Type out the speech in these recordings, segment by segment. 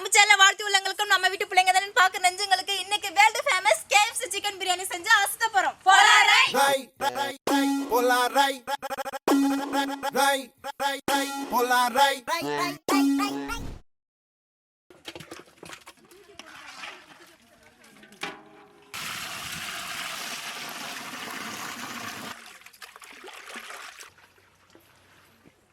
நம்ம சேனல் வாழ்த்து உள்ளங்களுக்கும் நம்ம வீட்டு பிள்ளைங்க தானே பாக்க நெஞ்சங்களுக்கு இன்னைக்கு world famous KFC chicken biryani செஞ்சு அசத்த போறோம்.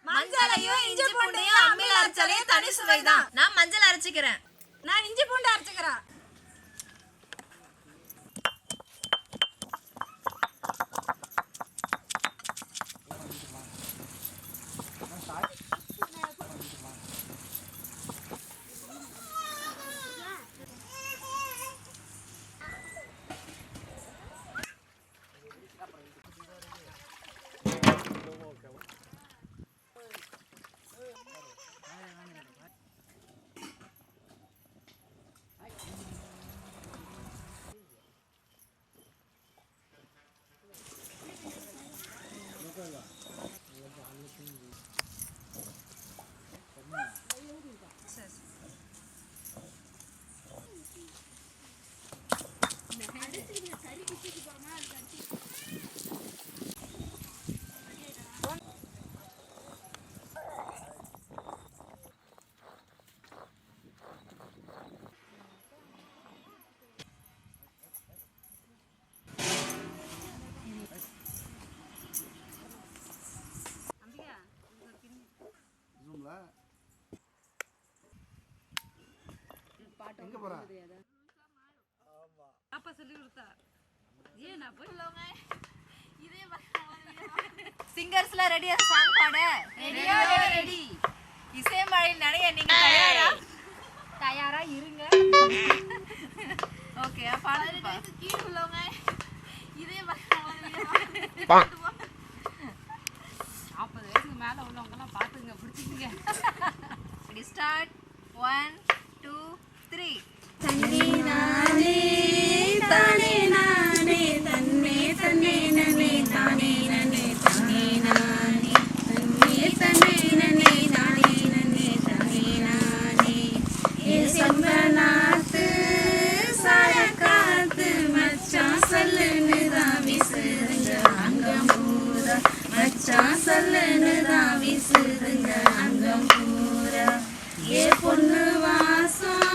மஞ்சளையும் இஞ்சி பூண்டையும் அம்மில அரைச்சாலே தனி சுவைதான். நான் மஞ்சள் அரைச்சிக்கிறேன். நான் இஞ்சி பூண்டு அரைச்சிக்கிறேன். எங்க போறா? அப்பா சொல்லி கொடுத்தா. ஏனா போய்லங்க. இதே சிங்கர்ஸ்ல ரெடியா சாங் பாட? ரெடியா ரெடி. இசை மழையில் நனைய நீங்க தயாரா? தயாரா இருங்க. ஓகே பாடுங்க. கீழ உள்ளவங்க. இதே 40 வயசுக்கு மேல உள்ளவங்க எல்லாம் பாத்துங்க பிடிச்சிக்கங்க. Ready start. 1 2 3 தன்னே நானே தானே நானே தன்னே தன்னே நனே தானே நனே தன்னே நானே தன்னே தன்னே நனே தானே நனே தன்னே நானே ஏ சம்பனாத்து சாயக்காத்து மச்சான் சொல்லுன்னு தான் விசுதுங்க அங்கம் பூரா மச்சான் சொல்லுன்னு தான் விசுதுங்க அங்கம் பூரா ஏ பொண்ணு வாசம்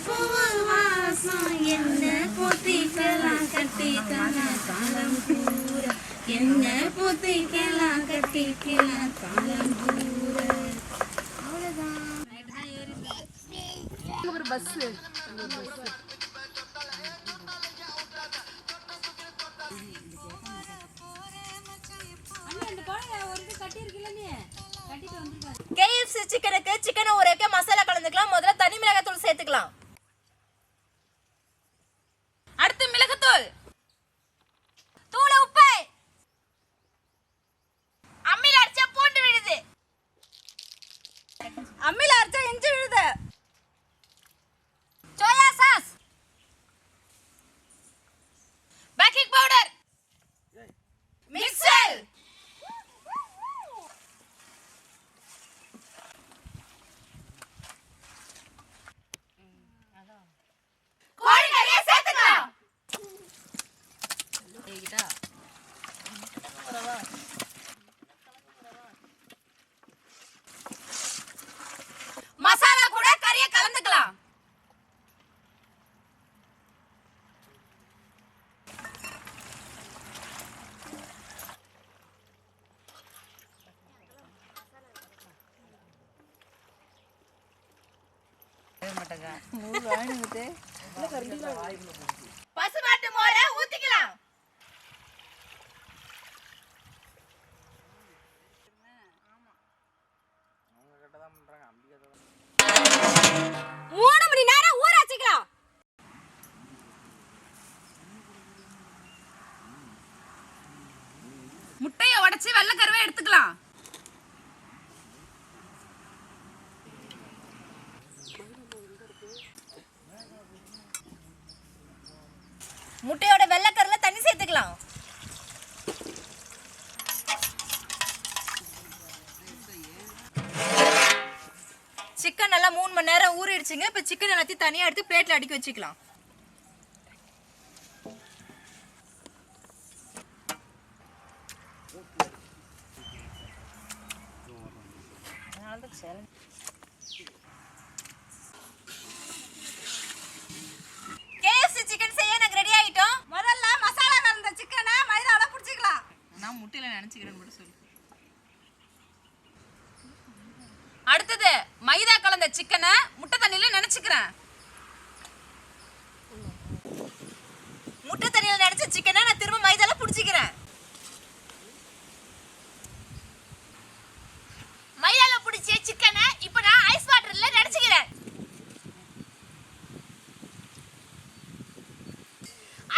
பூவு வாசம் என்ன போத்திக்கலாம் கட்டிக்கலாம் காலம் பூரா என்ன போத்திக்கலாம் கட்டிக்கலாம் காலம் பூரா அவ்வளோதான். ஒரு பஸ் KFC சிக்கனுக்கு சிக்கனை ஊற வைக்க மசாலா கலந்துக்கலாம். முதல்ல தனி மிளகாய்த்தூள் சேர்த்துக்கலாம். அடுத்து மிளகுத்தூள், தூள உப்பு, அம்மில அரைச்சா பூண்டு விழுது, அம்மில அரைச்சா இஞ்சி விழுது, soya sauce, baking powder, mixer, கோழி நிறைய சேர்த்துக்கலாம். மசாலா கூட கறியை கலந்துக்கலாம். பசுமாட்டு மோரை ஊத்திக்கலாம். மூணு மணி நேரம் ஊற வச்சுக்கலாம். முட்டையை உடைச்சு வெள்ளைக்கருவை எடுத்துக்கலாம். முட்டையோட வெள்ளைக்கருல தண்ணி சேர்த்துக்கலாம். சிக்கன் நல்லா 3 மணி மணி நேரம் ஊறிடுச்சுங்க. இப்போ சிக்கன் எல்லாத்தையும் தனியாக எடுத்து பிளேட்டில் அடுக்கி வச்சுக்கலாம். KFC சிக்கன் செய்ய நாங்கள் ரெடி ஆகிட்டோம். முதல்ல மசாலா கலந்த சிக்கனை மைதால புடிச்சிக்கலாம். நான் முட்டையில் நினச்சிக்கிறேன்னு கூட சொல்லு. அடுத்தது மைதா கலந்த சிக்கனை முட்டை தண்ணியில் நினச்சிக்கிறேன். முட்டை தண்ணியில் நினச்ச சிக்கனை நான் திரும்ப மைதால பிடிச்சிக்கிறேன். மைதால பிடிச்ச சிக்கனை இப்போ நான் ஐஸ் வாட்டர்ல நினச்சிக்கிறேன்.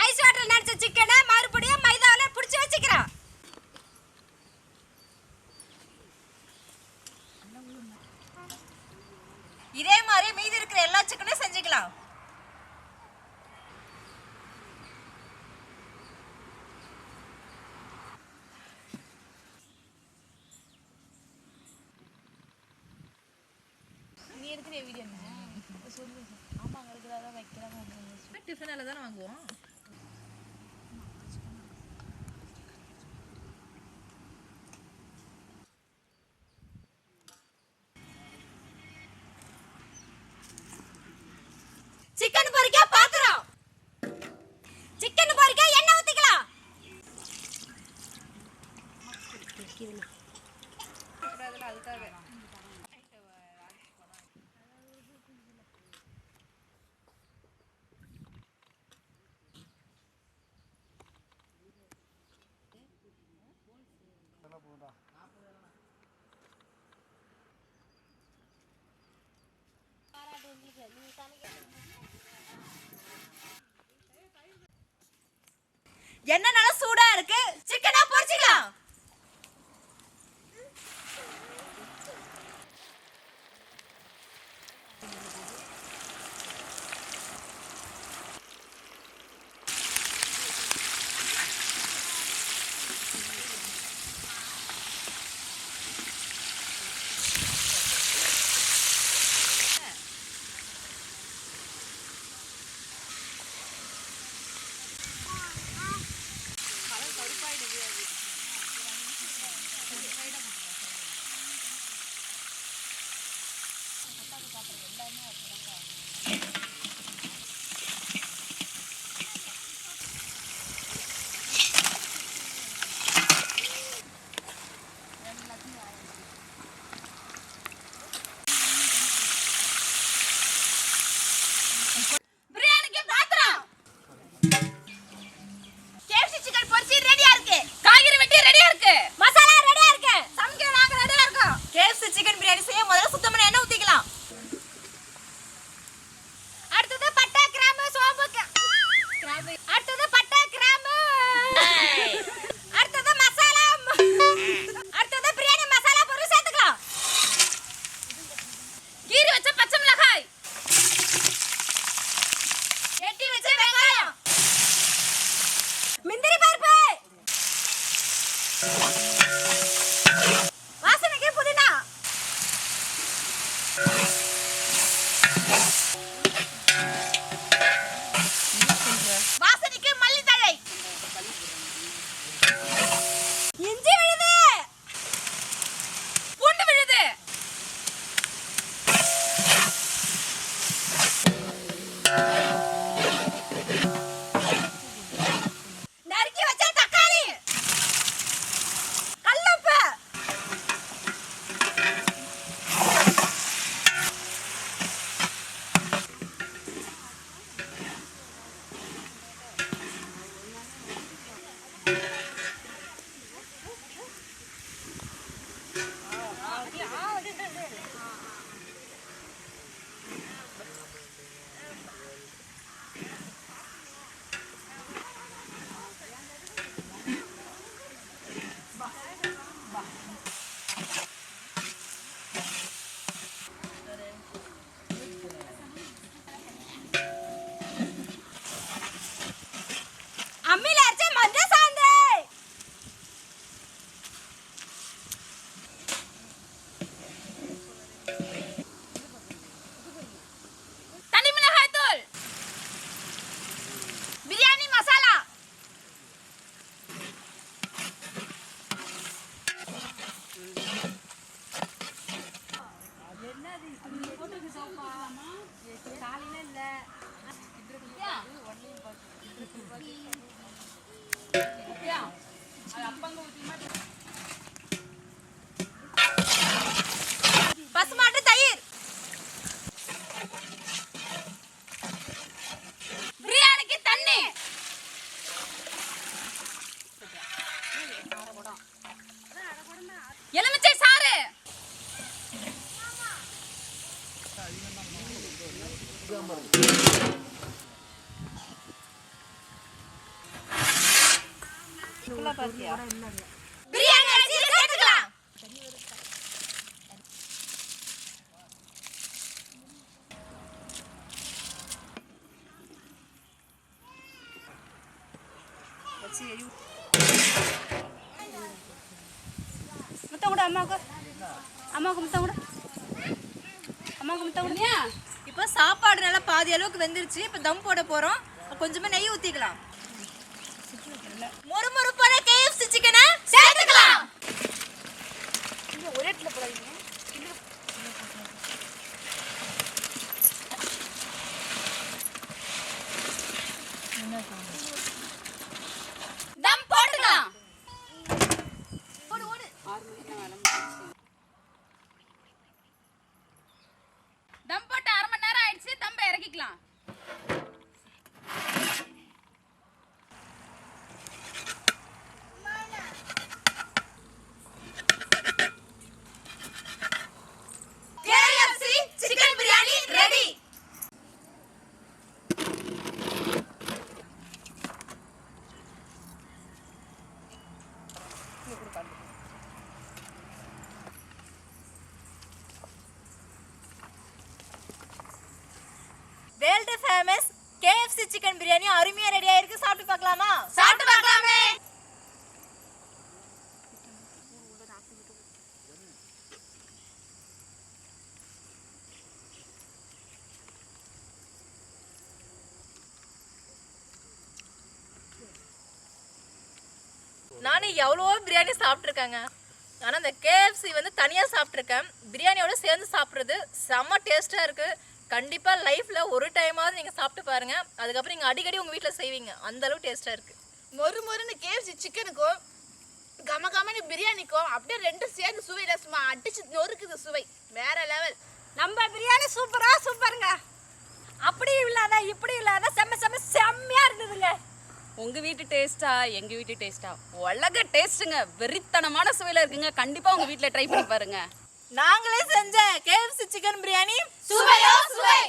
ஐஸ் வாட்டர் நினைச்ச சிக்கனை மறுபடியும் மைதால புடிச்சு வச்சுக்கிறேன். இதே மாதிரி மீதி இருக்கிற எல்லா சிக்கனையும் செஞ்சுக்கலாம். டிஃபனில் தானே வாங்குவோம். சிக்கன் பொரிக்க பாத்திரம். சிக்கன் பொரிக்க எண்ணெய் ஊத்திக்கலாம். எண்ணெய் நல்லா சூடா இருக்கு. சிக்கனா பொரிச்சுக்கலாம். பிரியாணிக்கு பாத்திரம். KFC சிக்கன் பொரிச்சு ரெடியா இருக்கு. காய்கறி வெட்டி ரெடியா இருக்கு. மசாலா ரெடியா இருக்கு. சமைக்க நாங்க ரெடியா இருக்கோம். KFC சிக்கன் பிரியாணி செய்ய முதல்ல சுத்தமான எண்ணெய் ஊத்திக்கலாம். அடுத்தது பட்டை கிராம்பு சோம்பு அடுத்தது பட்டை கிராம்பு அடுத்தது மசாலா அடுத்தது பிரியாணி மசாலா பொருள் சேர்த்துக்கலாம். கீரி வச்ச பச்சை மிளகாய், எட்டி வச்ச வெங்காயம், முந்திரி பருப்பு, வாசனைக்கு புதினா, வாசனைக்கு மல்லித்தழை, இஞ்சி விழுது, பூண்டு விழுது, நறுக்கி வச்ச தக்காளி, கல்லுப்பு, பசுமாட்டு தயிர், பிரியாணிக்கு தண்ணி, எலுமிச்சை சாறு, பிரியாணி அரிசி சேர்த்துக்கலாம். முத்தம் கூட அம்மாவுக்கு, அம்மாவுக்கு முத்தம் கூட, அம்மாவுக்கு முத்தம் கூட. இப்போ சாப்பாடு நல்லா பாதி அளவுக்கு வெந்துருச்சு. இப்போ தம் போட போறோம். கொஞ்சமா நெய் ஊத்திக்கலாம். மொறுமொறுப்பான KFC சிக்கனை சேர்த்துக்கலாம். ஒரே இடத்துல போடாதீங்க. தம் போட்டுக்கலாம். தம் போட்டு 1/2 மணி நேரம் ஆயிடுச்சு. தம்பை இறக்கிக்கலாம். KFC chicken biryani ready. World famous KFC chicken biryani அருமையா ரெடி ஆயிருக்கு. சாப்பிட்டு பார்க்கலாமா? சாப்பிட்டு பார்க்கலாமே. நானும் எவ்வளவோ பிரியாணி சாப்பிட்ருக்கேங்க. ஆனால் இந்த KFC வந்து தனியாக சாப்பிட்ருக்கேன். பிரியாணியோட சேர்ந்து சாப்பிட்றது செம்ம டேஸ்ட்டாக இருக்குது. கண்டிப்பாக லைஃப்பில் ஒரு டைமாவது நீங்கள் சாப்பிட்டு பாருங்கள். அதுக்கப்புறம் நீங்கள் அடிக்கடி உங்கள் வீட்டில் செய்வீங்க. அந்தளவு டேஸ்ட்டாக இருக்குது. மொறுமொறுன்னு KFC சிக்கனுக்கும் கமகமன்னு பிரியாணிக்கும் அப்படியே ரெண்டும் சேர்ந்து சுவையில சும்மா அடிச்சு நொறுக்குது. சுவை வேற லெவல். நம்ம பிரியாணி சூப்பருங்க. அப்படி இல்லாத இப்படி இல்லாத செம்மையா இருந்ததுங்க. உங்க வீட்டு டேஸ்டா எங்க வீட்டு டேஸ்டா உலக டேஸ்ட்டுங்க. வெறித்தனமான சுவையில இருக்குங்க. கண்டிப்பா உங்க வீட்ல ட்ரை பண்ணி பாருங்க. நாங்களே செஞ்ச KFC சிக்கன் பிரியாணி சுவையோ சுவை.